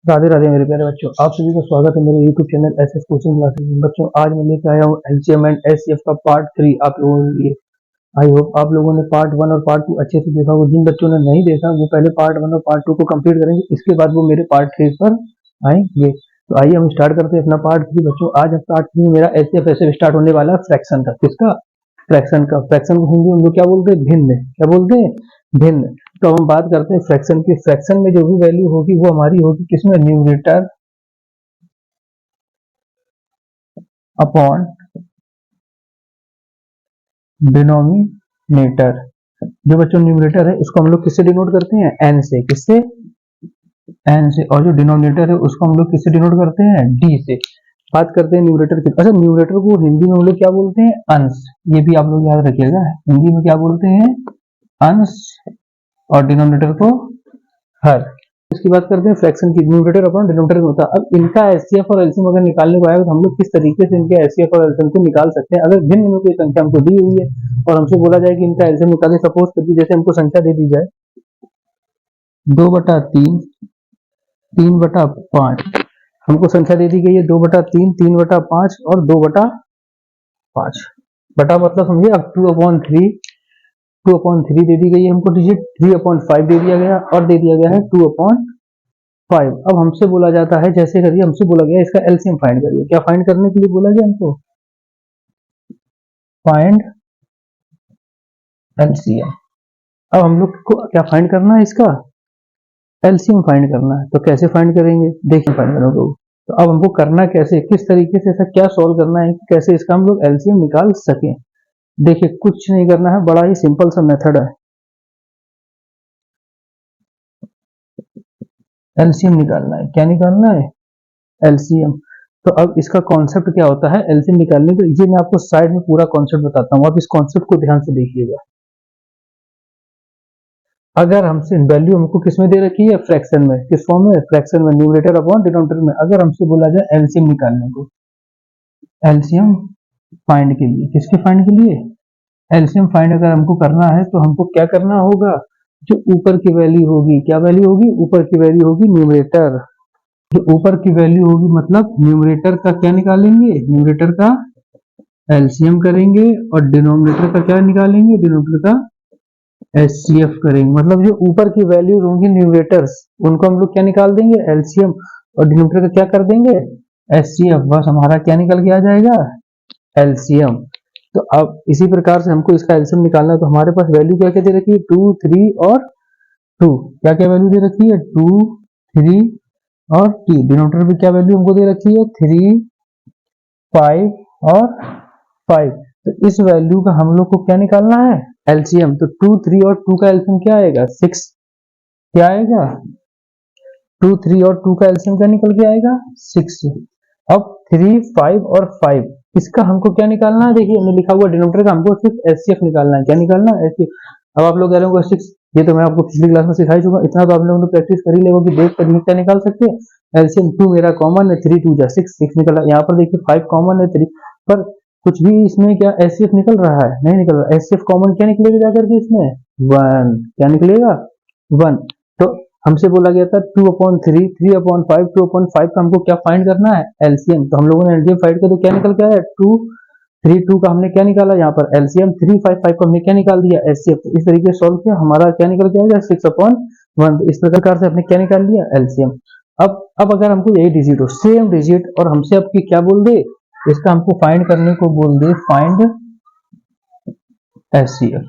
राधे राधे मेरे प्यारे बच्चों, आप सभी का स्वागत है मेरे YouTube channel SS coaching classes में। बच्चों, आज मैं लेकर आया हूँ एलसीएम एंड एचसीएफ का पार्ट 3 आप लोगों के लिए। आई होप आप लोगों ने पार्ट 1 और पार्ट 2 अच्छे से देखा होगा। जिन बच्चों ने नहीं देखा वो पहले पार्ट 1 और पार्ट 2 को कंप्लीट करेंगे, इसके बाद वो मेरे पार्ट 3 पर आएंगे। तो आइए हम स्टार्ट करते हैं अपना पार्ट 3। बच्चों, आज पार्ट 3 मेरा एचसीएफ ऐसे स्टार्ट होने वाला है फ्रैक्शन का। किसका? फ्रैक्शन का। फ्रैक्शन को हिंदी में हम लोग क्या बोलते हैं? भिन्न। क्या बोलते हैं? भिन्न। तो हम बात करते हैं फ्रैक्शन की। फ्रैक्शन में जो भी वैल्यू होगी वो हमारी होगी किसमें? Numerator upon denominator. जो बच्चों न्यूमरेटर है इसको हम लोग किससे डिनोट करते हैं? एन से। किससे? एन से। और जो डिनोमिनेटर है उसको हम लोग किससे डिनोट करते हैं? डी से। बात करते हैं न्यूमरेटर की। अच्छा, न्यूमरेटर को हिंदी में हम लोग क्या बोलते हैं? अंश। ये भी आप लोग याद रखिएगा, हिंदी में क्या बोलते हैं? अंश। और डिनोमिनेटर को हर। इसकी बात करते हैं फ्रैक्शन की। न्यूमरेटर अपॉन डिनोमिनेटर में होता है। अब इनका एचसीएफ और एलसीएम अगर निकालने को आएगा तो हम लोग किस तरीके से इनके एचसीएफ और एलसीएम को निकाल सकते हैं? अगर भिन्न में कोई संख्या हमको दी हुई है और हमसे बोला जाए कि इनका एलसीएम निकालें, सपोज करिए जैसे हमको संख्या दे दी जाए 2/3, 3/5। हमको संख्या दे दी गई है 2/3, 3/5 और 2/5। बटा मतलब समझिए, अब 2/3 दे दी गई है हमको डिजिट, 3/5 दे दिया गया और दे दिया गया है 2/5। अब हमसे बोला जाता है, जैसे करिए हमसे बोला गया इसका एलसीएम फाइंड करिए। क्या फाइंड करने के लिए बोला गया हमको? Find LCM. अब हम लोग को क्या फाइंड करना है? इसका एलसीएम फाइंड करना है। तो कैसे फाइंड करेंगे? देखिए फाइंड करो तो अब हमको करना कैसे, किस तरीके से, ऐसा क्या सॉल्व करना है कैसे इसका हम लोग एलसीएम निकाल सके। देखिए कुछ नहीं करना है, बड़ा ही सिंपल सा मेथड है। एलसीएम निकालना है। क्या निकालना है? एलसीएम। तो अब इसका कॉन्सेप्ट क्या होता है एलसीएम निकालने का, ये मैं आपको साइड में पूरा कॉन्सेप्ट बताता हूँ। आप इस कॉन्सेप्ट को ध्यान से देखिएगा। अगर हमसे वैल्यू हमको किसमें दे रखी है? फ्रैक्शन में। किस फॉर्म में? फ्रैक्शन में। न्यूमरेटर अपॉन डिनोमिनेटर में। अगर हमसे बोला जाए एलसीएम निकालने को, एलसीएम फाइंड के लिए, किसके फाइंड के लिए? एलसीएम फाइंड अगर हमको करना है तो हमको क्या करना होगा? जो ऊपर की वैल्यू होगी, क्या वैल्यू होगी? ऊपर की वैल्यू होगी न्यूमरेटर। जो ऊपर की वैल्यू होगी मतलब न्यूमरेटर का क्या निकालेंगे? न्यूमरेटर का एलसीएम करेंगे और डिनोमिनेटर का क्या निकालेंगे? डिनोमिनेटर का एचसीएफ करेंगे। मतलब जो ऊपर की वैल्यूज होंगी न्यूमरेटर्स, उनको हम लोग क्या निकाल देंगे? एलसीएम। और डिनोमिनेटर का क्या कर देंगे? एचसीएफ। बस हमारा क्या निकल के आ जाएगा? एलसीएम। तो अब इसी प्रकार से हमको इसका एलसीएम निकालना है। तो हमारे पास वैल्यू क्या क्या दे रखी है? 2, 3 और 2। क्या क्या वैल्यू दे रखी है? 2, 3 और 2। डिनोमिनेटर में क्या वैल्यू हमको दे रखी है? 3, 5 और 5। तो इस वैल्यू का हम लोग को क्या निकालना है? एलसीएम। तो 2, 3 और 2 का एलसीएम क्या आएगा? 6। क्या आएगा? 2, 3 और 2 का एलसीएम क्या निकल के आएगा? 6। अब 3, 5 और 5 इसका हमको क्या निकालना है? देखिए हमने लिखा हुआ डिनोमिनेटर का हमको सिर्फ एचसीएफ निकालना है। क्या निकालना है? एचसीएफ। अब आप लोग कह रहे होंगे 6, ये तो मैं आपको पिछली क्लास में सिखा चुका। इतना तो आप लोगों ने प्रैक्टिस कर ही लेगा कि देख कर क्या निकाल सकते हैं। एलसीएम 2 मेरा कॉमन है, 3 2 जा 6, 6 निकला। यहाँ पर देखिए 5 कॉमन है, 3 पर कुछ भी इसमें क्या एचसीएफ निकल रहा है? नहीं निकल रहा। एचसीएफ कॉमन क्या निकलेगा जाकर के इसमें? 1। क्या निकलेगा? 1। तो हमसे बोला गया था 2/3, 3/5, 2/5 का हमको क्या फाइंड करना है? एलसीएम। तो हम लोगों ने एलसीएम फाइंड किया तो क्या निकल के आया? 2, 3, 2 का हमने क्या निकाला यहाँ पर? एलसीएम। 3, 5, 5 का हमने क्या निकाल दिया? एचसीएफ। तो इस तरीके से सॉल्व किया, हमारा क्या निकल के आएगा? 6/1। इस प्रकार से हमने क्या निकाल लिया? एलसीएम। अब अगर हमको यही डिजिट हो, सेम डिजिट, और हमसे अब क्या बोल दे? इसका हमको फाइंड करने को बोल दे, फाइंड एचसीएफ।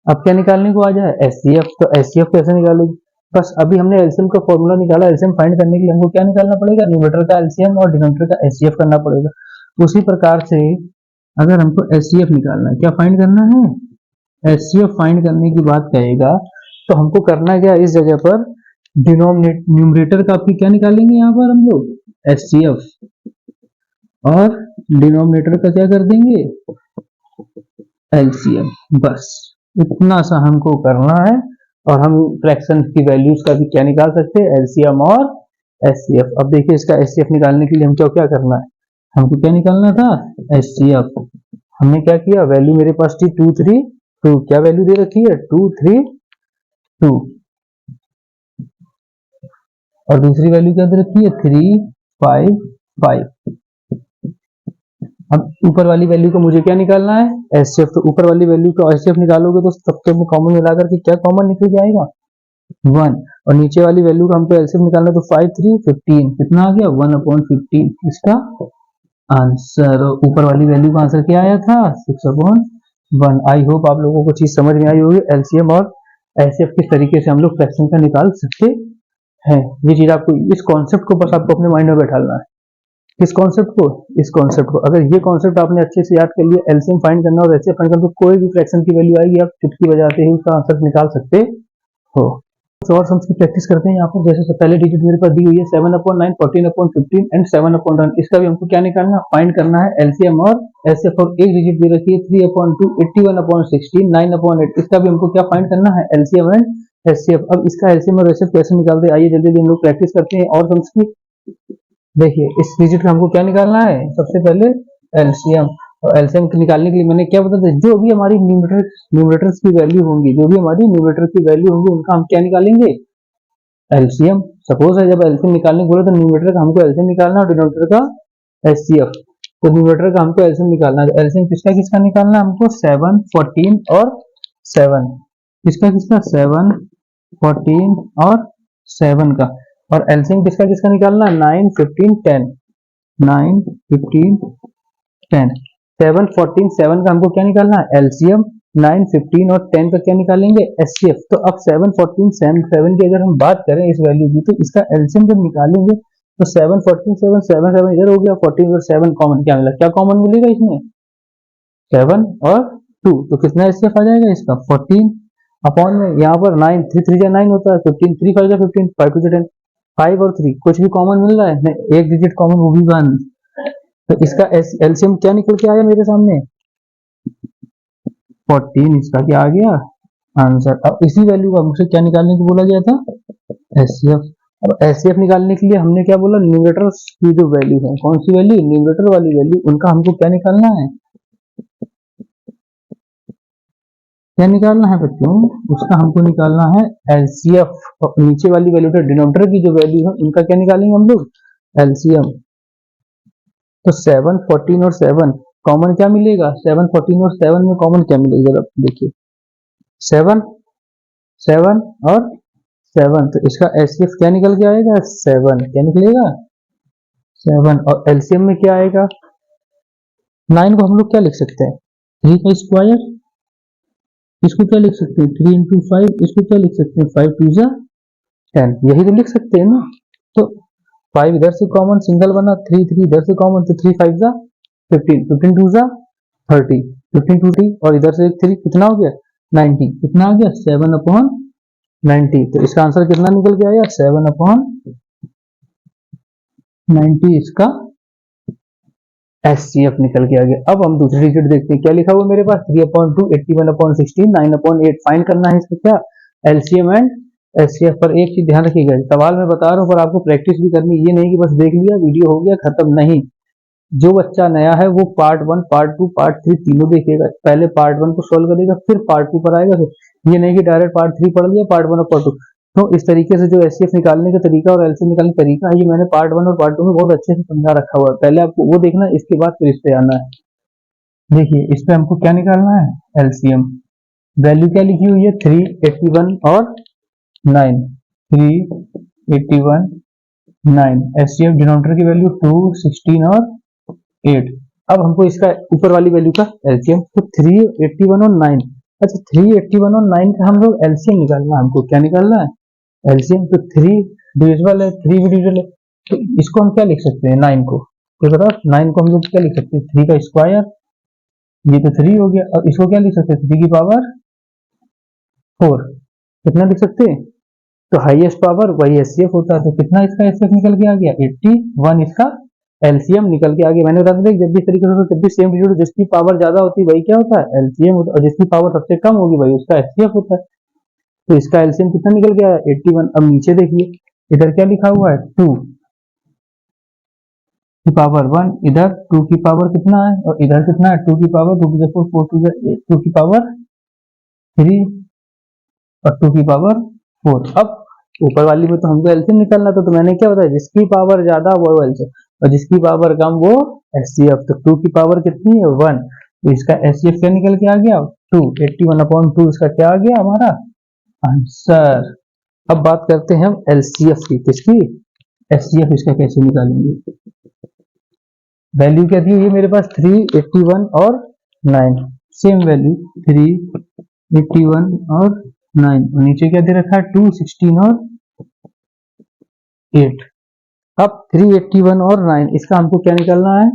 अब क्या निकालने को आ जाए? एचसीएफ। तो एचसीएफ कैसे निकालेगी? बस अभी हमने एलसीएम का फॉर्मूला निकाला। एलसीएम फाइंड करने के लिए हमको क्या निकालना पड़ेगा? न्यूमरेटर का एलसीएम और डिनोमिनेटर का एचसीएफ करना पड़ेगा। उसी प्रकार से अगर हमको एचसीएफ निकालना है, क्या फाइंड करना है? एचसीएफ फाइंड करने की बात कहेगा तो हमको करना क्या? इस जगह पर न्यूमरेटर का आपकी क्या निकालेंगे यहाँ पर हम लोग? एचसीएफ। और डिनोमिनेटर का क्या कर देंगे? एलसीएम। बस इतना सा हमको करना है और हम फ्रैक्शन की वैल्यूज का भी क्या निकाल सकते हैं? एलसीएम और एचसीएफ। अब देखिए इसका एचसीएफ निकालने के लिए हमको क्या करना है? हमको क्या निकालना था? एचसीएफ। हमने क्या किया? वैल्यू मेरे पास थी 2, 3, 2। क्या वैल्यू दे रखी है? 2, 3, 2। और दूसरी वैल्यू क्या दे रखी है 355। अब ऊपर वाली वैल्यू को मुझे क्या निकालना है एचसीएफ, तो ऊपर वाली वैल्यू का एचसीएफ निकालोगे तो सबके में कॉमन मिलाकर के क्या कॉमन निकल के आएगा 1, और नीचे वाली वैल्यू का हमको एलसीएम निकालना है तो 5 3 15 कितना आ गया 1/15 इसका आंसर। ऊपर वाली वैल्यू का आंसर क्या आया था 6/1। आई होप आप लोगों को चीज समझ में आई होगी एलसीएम और एचसीएफ किस तरीके से हम लोग फ्रैक्शन का निकाल सकते हैं। ये चीज आपको इस कॉन्सेप्ट को बस आपको अपने माइंड में बैठाना है। किस कॉन्सेप्ट को, इस कॉन्सेप्ट को। अगर ये कॉन्सेप्ट आपने अच्छे से याद कर लिया, एलसीएम फाइंड करना और एचसीएफ फाइंड करना, तो कोई भी फ्रैक्शन की वैल्यू आएगी आप चुटकी बजाते ही उसका आंसर निकाल सकते हो। तो और सम्स की प्रैक्टिस करते हैं यहाँ पर। जैसे पहले डिजिट मेरे पास दी हुई है 7/9, 14/15 एंड 7/10। इसका भी हमको क्या निकालना फाइंड करना है एलसीएम और एचसीएफ। और एक डिजिट दे रखी है 3/2, 81/16, 9/8। इसका भी हमको क्या फाइंड करना है एलसीएम एंड एचसीएफ। अब इसका एलसीएम और एचसीएफ कैसे निकालते हैं आइए जल्दी जल्दी हम लोग प्रैक्टिस करते हैं और सम्स की। देखिए इस डिजिट का हमको क्या निकालना है सबसे पहले एलसीएम, और एलसीएम निकालने के लिए मैंने क्या बताया था, जो भी हमारी न्यूमरेटर्स की वैल्यू होंगी, जो भी हमारी न्यूमरेटर की वैल्यू होंगी उनका हम क्या निकालेंगे एलसीएम। सपोज है जब एलसीएम निकालने बोले तो न्यूमरेटर का हमको एलसीएम निकालना और डिनोमिनेटर का एचसीएफ। तो न्यूमरेटर का हमको एलसीएम निकालना है, एलसीएम किसका किसका निकालना है हमको 7 14 और 7, किसका किसका 7 14 और 7 का। और एलसीएम किसका किसका निकालना है 9 15 10, 9 15 10। 7 14 7 का हमको क्या निकालना है एलसीएम, 9 15 और 10 का क्या निकालेंगे एचसीएफ। तो अब 7 14 7 की अगर हम बात करें इस वैल्यू की, तो इसका एलसीएम जब निकालेंगे तो 7 14 7 7 7 इधर हो गया, 14 और 7 कॉमन क्या मिला, क्या कॉमन मिलेगा इसमें 7 और 2, तो कितना एचसीएफ आ जाएगा इसका 14 अपॉन में यहाँ पर 9 3 3 9 होता है, 15 3 5 15 5 2 10, 5 और 3 कुछ भी कॉमन मिल रहा है नहीं, एक डिजिट कॉमन वो भी 1। तो इसका एलसीएम क्या निकल के आया मेरे सामने 14, इसका क्या आ गया आंसर। अब इसी वैल्यू का मुझसे क्या निकालने को बोला गया था एचसीएफ। अब एचसीएफ निकालने के लिए हमने क्या बोला न्यूमरेटर की जो वैल्यू है, कौन सी वैल्यू न्यूमरेटर वाली वैल्यू, उनका हमको क्या निकालना है, क्या निकालना है बच्चों, उसका हमको निकालना है एलसीएफ। और नीचे वाली वैल्यू डिनोमिनेटर की जो वैल्यू है उनका क्या निकालेंगे हम लोग एलसीएम। तो 7 14 और 7 कॉमन क्या मिलेगा, 7 14 और 7 में कॉमन क्या मिलेगा, अब देखिए 7 7 और 7, तो इसका एचसीएफ क्या निकल के आएगा 7, क्या निकलेगा 7। और एलसीएम में क्या आएगा 9 को हम लोग क्या लिख सकते हैं 3 का स्क्वायर, इसको क्या लिख सकते हैं 3 into 5, इसको क्या लिख सकते हैं 5 2 10, यही तो लिख सकते हैं ना। तो 5 इधर से कॉमन सिंगल बना, 3 3 इधर से कॉमन, तो 3 5 15, 15 2 30, 15 2 30 और इधर से एक 3 कितना हो गया 90, कितना आ गया 7/90। तो इसका आंसर कितना निकल के आया 7/90, इसका एचसीएफ निकल के आ गया। अब हम दूसरी डिजिट देखते हैं क्या लिखा हुआ मेरे पास 3/2, 81/16, 9/8। फाइंड करना है इसका क्या एलसीएम एंड एचसीएफ। पर एक चीज ध्यान रखिएगा, सवाल मैं बता रहा हूँ पर आपको प्रैक्टिस भी करनी, ये नहीं कि बस देख लिया वीडियो हो गया खत्म, नहीं। जो बच्चा नया है वो पार्ट 1 पार्ट 2 पार्ट 3 तीनों देखेगा, पहले पार्ट 1 को सोल्व करेगा फिर पार्ट 2 पर आएगा, फिर ये नहीं कि डायरेक्ट पार्ट 3 पढ़ लिया पार्ट 1 और पार्ट 2। तो इस तरीके से जो एचसीएफ निकालने का तरीका और एलसीएम निकालने का तरीका है ये मैंने पार्ट 1 और पार्ट 2 में बहुत अच्छे से समझा रखा हुआ है, पहले आपको वो देखना है, इसके बाद फिर इस पे आना है। देखिए इस पे हमको क्या निकालना है एलसीएम, वैल्यू क्या लिखी हुई है 381 और 9, 381 9, एचसीएफ डिनोमिनेटर की वैल्यू 2 16 और 8। अब हमको इसका ऊपर वाली वैल्यू का एलसीएम, तो 381 और 9, अच्छा 381 और 9 का हम लोग एलसीएम निकालना है, हमको क्या निकालना है एलसीएम। तो 3 डिविजिबल है 3 भी डिविजिबल है, तो इसको हम क्या लिख सकते हैं 9 को, तो बताओ 9 को हम लोग क्या लिख सकते हैं 3 का स्क्वायर, ये तो 3 हो गया। अब इसको क्या लिख सकते हैं 3 की पावर 4, कितना लिख सकते हैं, तो हाईएस्ट पावर वही एचसीएफ होता है। तो कितना इसका एचसीएफ निकल के आ गया 81, इसका एलसीएम निकल के आ गया। मैंने बता दिया जब भी तरीके से जब भी सेम डिजिट जिसकी पावर ज्यादा होती है वही क्या होता है एलसीएम होता है, और जिसकी पावर सबसे कम होगी वही उसका एचसीएफ होता है। तो इसका एलसीएम कितना निकल गया 81। अब नीचे देखिए इधर क्या लिखा हुआ है 2 की पावर 1, इधर 2 की पावर कितना है और इधर कितना है 2 की power 2 to the 4 4 to the 8, 2 की पावर 3 और 2 की पावर 4। अब ऊपर वाली में तो हमको एलसीएम निकालना था, तो मैंने क्या बताया, जिसकी पावर ज्यादा वो एलसीएम और जिसकी पावर कम वो एचसीएफ। तो 2 की पावर कितनी है 1, तो इसका एचसीएफ क्या निकल के आ गया 2, 81/2 इसका क्या आ गया हमारा आंसर। अब बात करते हैं हम एलसीएफ की, किसकी, एचसीएफ इसका कैसे निकालेंगे। वैल्यू क्या दी हुई है मेरे पास 3, 81 और 9, सेम वैल्यू 3, 81 और 9, और नीचे क्या दे रखा है 2, 16 और 8। अब 381 और 9 इसका हमको क्या निकालना है,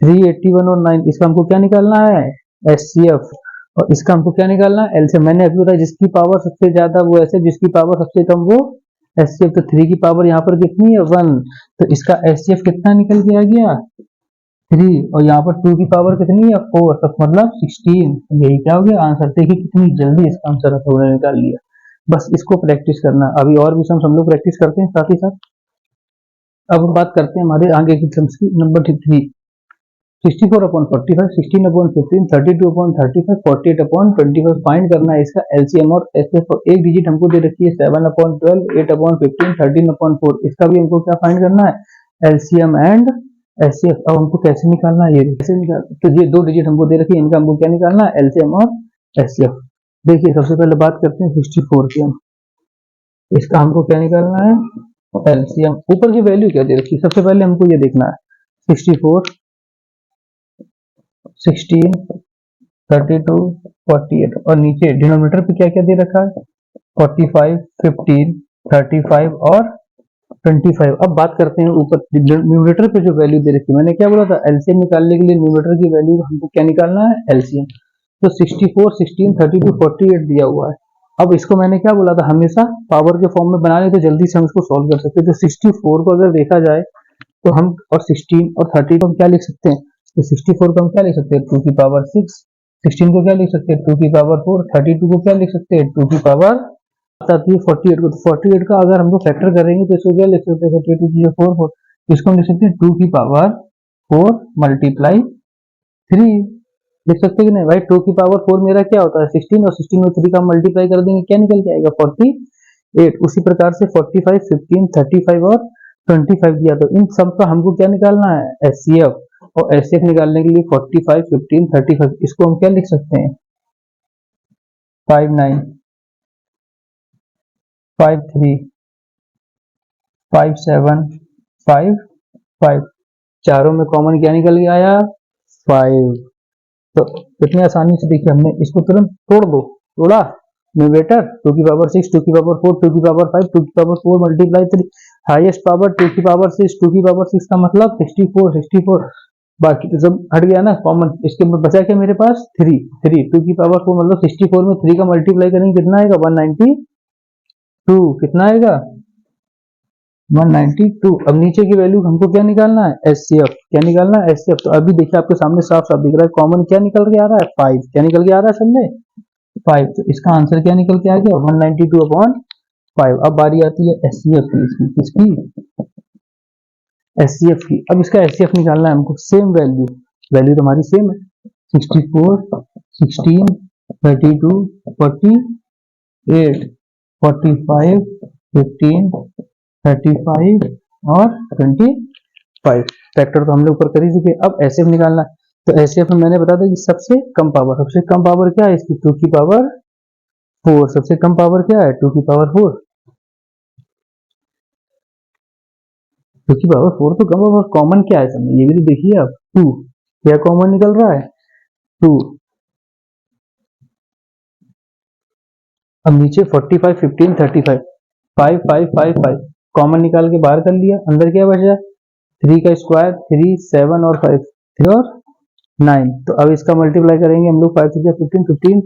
381 और 9 इसका हमको क्या निकालना है एचसीएफ, और इसका हमको क्या निकालना है एलसीएम। मैंने अभी बताया जिसकी पावर सबसे ज्यादा वो एचसीएफ, जिसकी पावर सबसे कम वो एचसीएफ। तो 3 की पावर यहाँ पर कितनी है 1, तो इसका एचसीएफ कितना निकल के आ गया 3, और यहाँ पर 2 की पावर कितनी है 4, तो मतलब 16। यही क्या हो गया आंसर। देखिए कितनी जल्दी इसका आंसर हमने निकाल लिया। बस इसको प्रैक्टिस करना, अभी और भी हम लोग प्रैक्टिस करते हैं साथ ही साथ। अब हम बात करते हैं हमारे आगे की टर्म्स की। नंबर 3, 64/45, 16/15, 32/35, 48/25 फाइंड करना है इसका एलसीएम और एचसीएफ। एक डिजिट हमको दे रखी है 7/12, 8/15, 13/4, इसका भी हमको क्या फाइंड करना है एलसीएम एंड एचसीएफ। अब हमको कैसे निकालना है, ये कैसे निकाल, तो ये 2 डिजिट हमको दे रखी है, इनका हमको क्या निकालना है एलसीएम और एचसीएफ। देखिए सबसे पहले बात करते हैं 64 की, हम इसका हमको क्या निकालना है एलसीएम। ऊपर की वैल्यू क्या दे रखी है, सबसे पहले हमको ये देखना है 64, 16, 32, 48, और नीचे डिनोमिनेटर पे क्या क्या दे रखा है 45, 15, 35 और 25। अब बात करते हैं ऊपर न्यूमरेटर पे जो वैल्यू दे रखी है, मैंने क्या बोला था एलसीएम निकालने के लिए न्यूमरेटर की वैल्यू हमको क्या निकालना है एलसीएम। तो 64, 16, 32, 48 दिया हुआ है। अब इसको मैंने क्या बोला था, हमेशा पावर के फॉर्म में बना ले तो जल्दी से हम इसको सॉल्व कर सकते हैं। तो 64 को अगर देखा जाए तो हम, और 16 और 30 को हम क्या लिख सकते हैं, तो 64 को हम क्या लिख सकते हैं 2 की पावर 6, 16 को क्या लिख सकते हैं 2 की पावर 4, 32 को क्या लिख सकते हैं 2 की पावर आती है 48 को। तो 48 का अगर हम लोग फैक्टर करेंगे तो इसको क्या लिख सकते हैं 48 की 4 4, इसको हम लिख सकते हैं 2 की पावर 4 मल्टीप्लाई 3, लिख सकते हैं कि नहीं भाई। 2 की पावर 4 मेरा क्या होता है 16, और 16 में 3 का मल्टीप्लाई कर देंगे क्या निकल के आएगा 48। उसी प्रकार से 45, 15, 35 और 25 दिया, तो इन सब का हमको क्या निकालना है एचसीएफ, और एचसीएफ निकालने के लिए 45, 15, 35 इसको हम क्या लिख सकते हैं 59, 53, 57, 5, चारों में कॉमन क्या निकल के आया 5। तो कितनी आसानी से देखिए हमने इसको तुरंत तोड़ा न्यूमरेटर 2 की पावर 6, 2 की पावर 4, 2 की पावर 5, 2 की पावर 4 मल्टीप्लाई 3, हाईएस्ट पावर 2 की पावर 6, 2 की पावर 6 का मतलब 64, 64। बाकी तो सब हट गया ना कॉमन, इसके बचा क्या मेरे पास 3, 2 की पावर 4 मतलब 64 में 3 का मल्टीप्लाई करेंगे कितना आएगा 192, कितना आएगा 192। अब नीचे की वैल्यू हमको क्या निकालना है एचसीएफ, क्या निकालना है एचसीएफ। तो अभी देखिए आपके सामने साफ साफ दिख रहा है कॉमन क्या निकल के आ रहा है 5, क्या निकल के आ रहा है सब में 5। तो इसका आंसर क्या निकल के आ गया 192/5। अब बारी आती है एचसीएफ की, इसकी किसकी एचसीएफ की। अब इसका एचसीएफ निकालना है हमको, सेम वैल्यू, वैल्यू तो हमारी सेम है 64, 16, 32, 48, 45, 15, 35 और 25। फैक्टर तो हमने ऊपर कर ही चुके। अब एचसीएफ निकालना है, तो एचसीएफ में मैंने बता दिया कि सबसे कम पावर क्या है इसकी 2 की पावर 4, सबसे कम पावर क्या है 2 की पावर 4, 2 की पावर 4 तो कम पावर। कॉमन क्या है समय, ये भी तो देखिए आप 2, क्या कॉमन निकल रहा है 2। अब नीचे 45, 15, 35, 5, 5, 5, 5 कॉमन निकाल के बाहर कर लिया, अंदर क्या बचा 3 का स्क्वायर 3, 7 और 5, 3 और 9। तो अब इसका मल्टीप्लाई करेंगे हम लोग 5 3 15, 15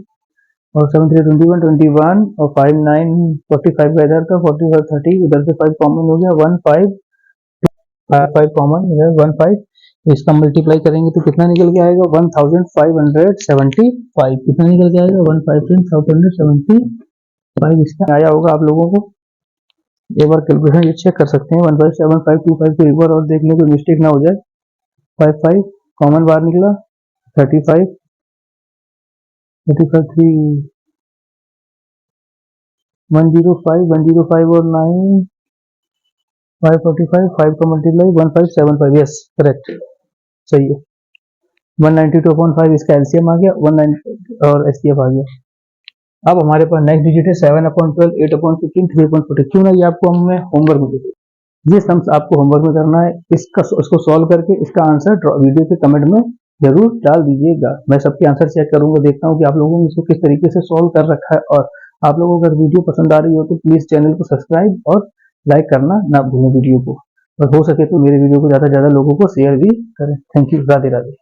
और 7 3 21, 21 और 5 9 45 का इधर था 45 30, उधर से 5 कॉमन हो गया 1 5 5 कॉमन इधर 1 5। इसका मल्टीप्लाई करेंगे तो कितना निकल के आएगा 1575। कितना निकल के आएगा 1575 इसका आया होगा आप लोगों को। एक बार कैलकुलेशन ये चेक कर सकते हैं 157,525 को एक बार और देख लें कोई मिस्टेक ना हो जाए। 5 कॉमन बाहर निकला 35, 35 3 105 और 9 545, 5 का मल्टीप्लाई 1575, यस करेक्ट, सही है। 192/5 इसका एलसीएम आ गया, 190 और एचसीएफ आ गया। अब हमारे पास नेक्स्ट डिजिट है 7/12, 8/15, 3/40। क्यों ना ये आपको हमें होमवर्क में दे, ये सम्स आपको होमवर्क में करना है। इसको सॉल्व करके इसका आंसर वीडियो के कमेंट में जरूर डाल दीजिएगा। मैं सबके आंसर चेक करूंगा, देखता हूँ कि आप लोगों ने इसको किस तरीके से सॉल्व कर रखा है। और आप लोगों को अगर वीडियो पसंद आ रही हो तो प्लीज चैनल को सब्सक्राइब और लाइक करना ना भूलें वीडियो को, और हो सके तो मेरे वीडियो को ज्यादा से ज्यादा लोगों को शेयर भी करें। Thank you, Radhe Radhe.